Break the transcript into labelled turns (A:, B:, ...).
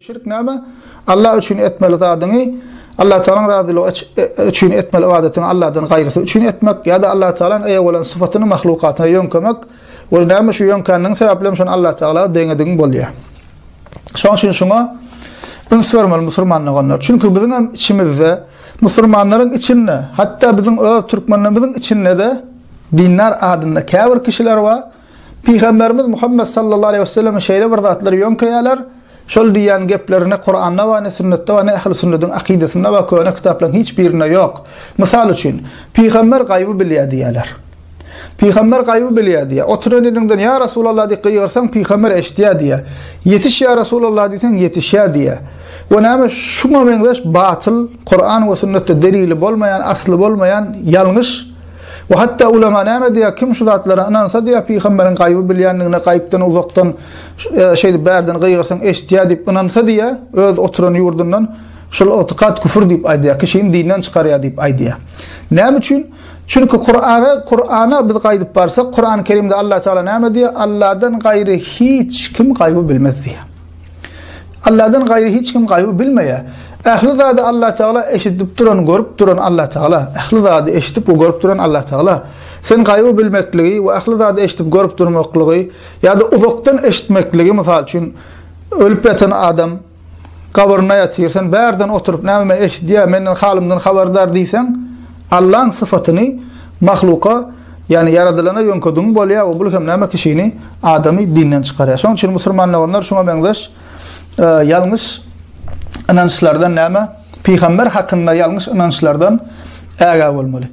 A: Şirk näme? Allah üçin etmeli zadyny, Allah Taala'nın razylygy üçin etmeli ibadetini Allah'dan gaýrysy üçin etmek ýa-da Allah Taala'nın eýe bolan syfatyny mahlukatyna ýönkemek, ol näme şu ýönkanyň sebäpleri şonu Allah Taala deňediň bolýar. Şoň üçin şoňa musulmanlar. Çünki biziň içimizde musulmanlaryň içinde, hatta biziň öz türkmenlerimizin içinde de dinler adında käbir kişiler var. Peygamberimiz Muhammed sallallahu aleyhi ve sellem şeýle bir zatlary ýönkeýärler. Şol diýen geplerine Kur'an'da we sünnetde we ähli sünnetin akidesinde we köne kitaplaryň hiç birine yok. Misal üçin Peygamber gaýby bilýär diýerler. Peygamber gaýby bilýär diýär. Oturan ýerinden ya Rasulullah diýip ýersen Peygamber eşdiýär diýär. Yetiş ya Rasulullah diýsen yetişýär diýär. We näme şuňa benzeş batıl Kur'an we sünnetde delili bolmayan, asly bolmayan ýalňyş. Ve hatta ulema näme diýär, kim şu zatlara inansa diýär Peygamberiň gaýby bilýänligine, gaýpdan uzakdan şeýdi bärden gaýyrsan eşdiýär diýip inansa diýär, öz oturan ýurdundan şol itiqad küfür diýip aýdýar, kişini dinden çykarýar diýip aýdýar. Näme üçin? Çünki Kur'ana biz gaýdyp barsak, Kur'an-ı Kerimde Allah Taala näme diýär? Allah'dan gaýry hiç kim gaýby bilmez diýär. Allah'dan gaýry hiç kim gaýby bilmeýär. Ähli zady Allah Taala eşitip duran, görüp duran Allah Taala. Ähli zady eşitip we görüp duran Allah Taala. Sen gaýby bilmekligi we ähli zady eşitip görüp durmakligi ýa-da uzakdan eşitmekligi mysal üçin ölüp ýatan adam gabyryna ýatyrsan, bärden oturup näme men eşitdiýär, menden halymdan habardar diýsen, Allah'ın sıfatyny mahluka ýani yaradylana ýönkedin bolýar we bul hem näme kişini adamy dinden çykarýar. Şoň üçin musulmanlar şoňa benzeş ýalňyş inançlardan näme? Peygamber hakkında ýalňyş inançlardan ägä bolmaly.